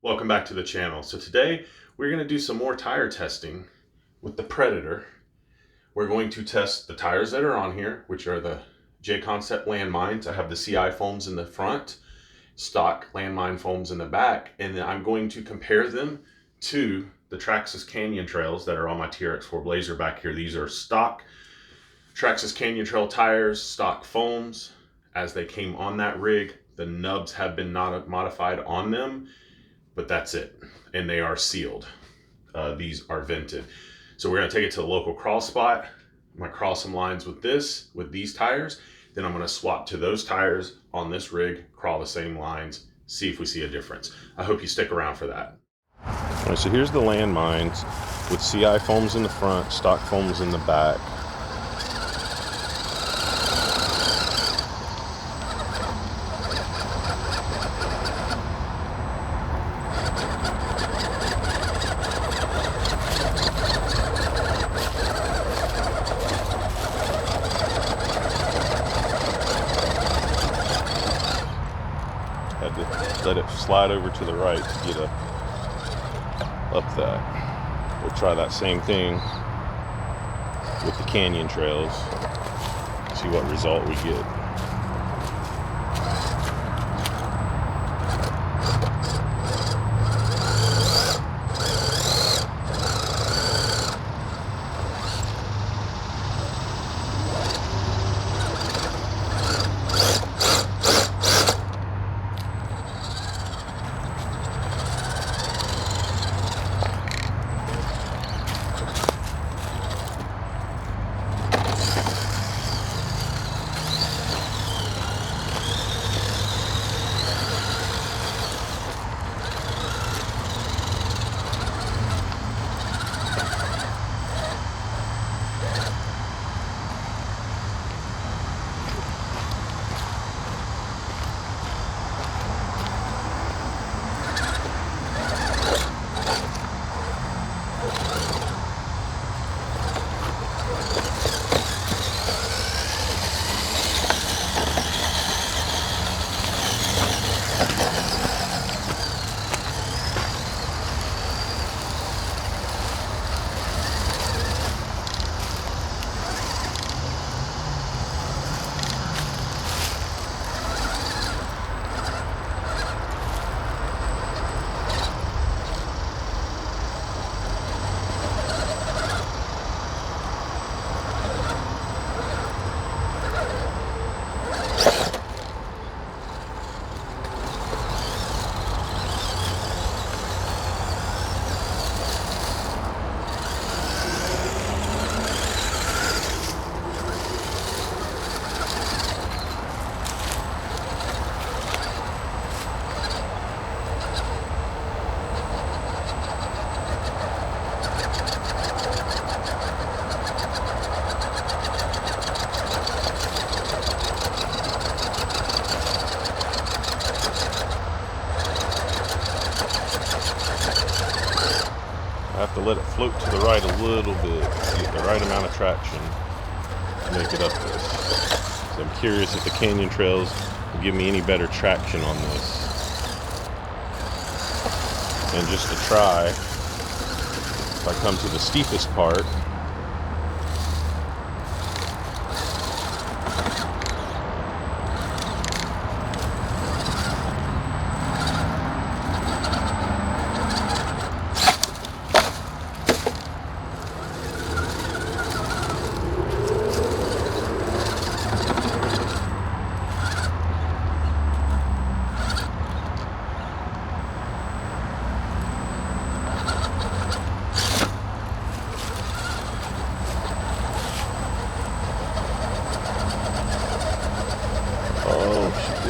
Welcome back to the channel. So today we're going to do some more tire testing with the Predator. We're going to test the tires that are on here, which are the JConcepts Landmines. I have the CI foams in the front, stock Landmine foams in the back, and then I'm going to compare them to the Traxxas Canyon Trails that are on my TRX4 Blazer back here. These are stock Traxxas Canyon Trail tires, stock foams as they came on that rig. The nubs have been modified on them, but that's it, and they are sealed. These are vented. So we're going to take it to the local crawl spot. I'm going to crawl some lines with these tires. Then I'm going to swap to those tires on this rig, crawl the same lines, see if we see a difference. I hope you stick around for that. All right, so here's the Landmines with CI foams in the front, stock foams in the back. Had to let it slide over to the right to get up that. We'll try that same thing with the Canyon Trails, see what result we get. I have to let it float to the right a little bit to get the right amount of traction to make it up this. So I'm curious if the Canyon Trails will give me any better traction on this. And just to try, if I come to the steepest part,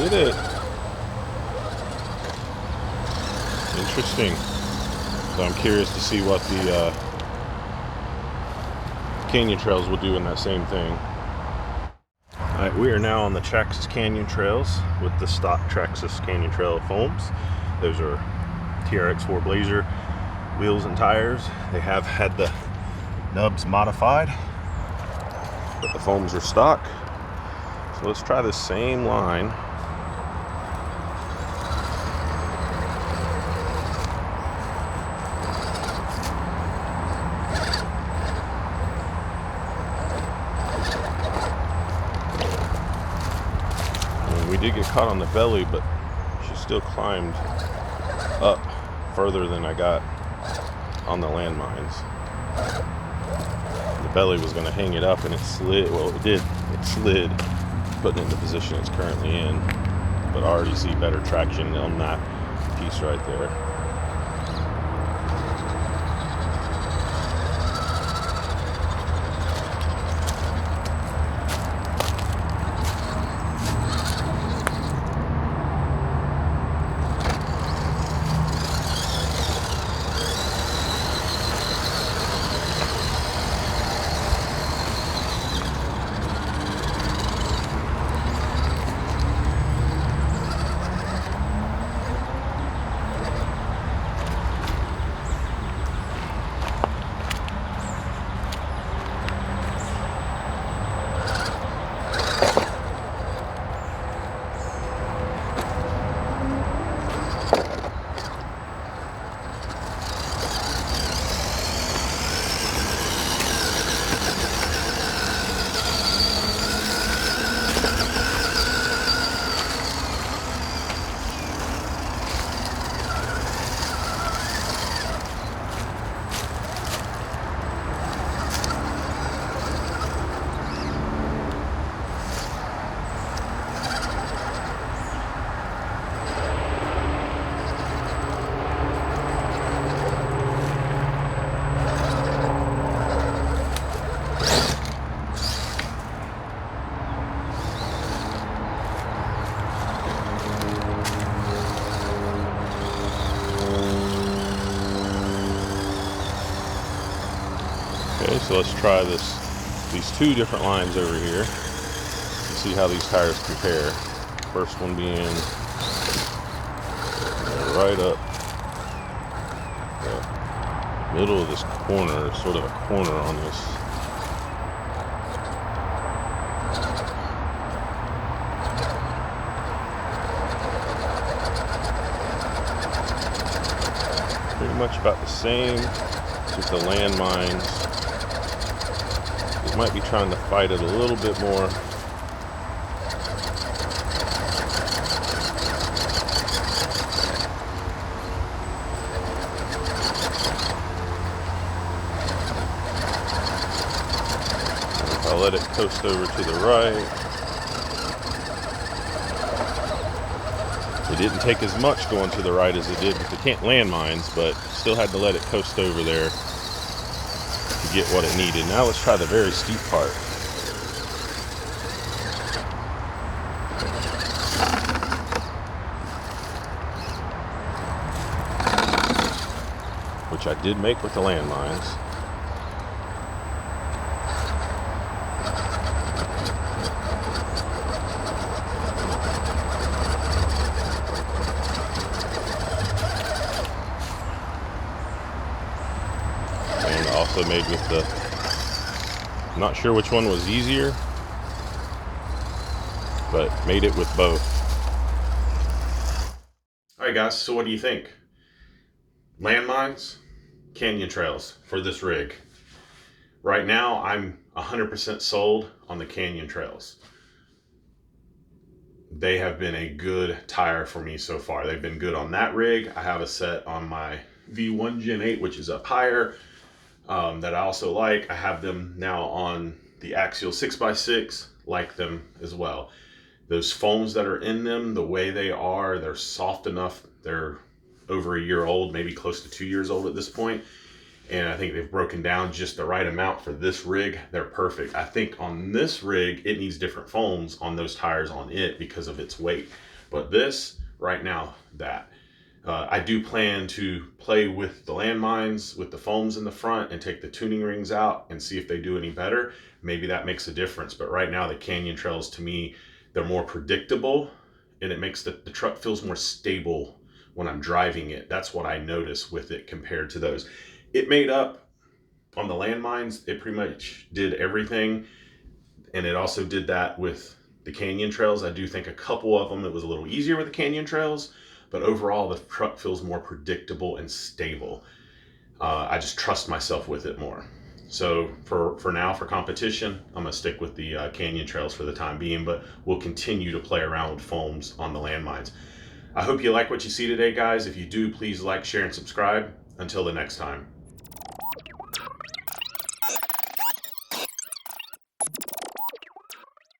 did it. Interesting. So I'm curious to see what the Canyon Trails will do in that same thing. Alright, we are now on the Traxxas Canyon Trails with the stock Traxxas Canyon Trail foams. Those are TRX4 Blazer wheels and tires. They have had the nubs modified, but the foams are stock. So let's try the same line caught on the belly, but she still climbed up further than I got on the landmines. The belly was going to hang it up, and it slid. Well, it did. It slid, putting it in the position it's currently in. But I already see better traction on that piece right there. Okay, so let's try these two different lines over here and see how these tires compare. First one being right up the middle of this corner, sort of a corner on this. Pretty much about the same with the landmines. It might be trying to fight it a little bit more. If I let it coast over to the right, it didn't take as much going to the right as it did with the landmines, but still had to let it coast over there to get what it needed. Now let's try the very steep part. Which I did make with the landmines. Also made with the, I'm not sure which one was easier, but made it with both. All right guys, so what do you think? Landmines, canyon trails for this rig. Right now I'm 100% sold on the canyon trails. They have been a good tire for me so far. They've been good on that rig. I have a set on my V1 Gen 8, which is up higher. That I also like. I have them now on the Axial 6x6, like them as well. Those foams that are in them, the way they are, they're soft enough. They're over a year old, maybe close to 2 years old at this point. And I think they've broken down just the right amount for this rig. They're perfect. I think on this rig, it needs different foams on those tires on it because of its weight. But this, right now, that. I do plan to play with the landmines with the foams in the front and take the tuning rings out and see if they do any better. Maybe that makes a difference. But right now the canyon trails, to me, they're more predictable and it makes the truck feels more stable when I'm driving it. That's what I notice with it compared to those. It made up on the landmines. It pretty much did everything. And it also did that with the canyon trails. I do think a couple of them, it was a little easier with the canyon trails. But overall, the truck feels more predictable and stable. I just trust myself with it more. So for now, for competition, I'm gonna stick with the canyon trails for the time being, but we'll continue to play around with foams on the landmines. I hope you like what you see today, guys. If you do, please like, share, and subscribe. Until the next time.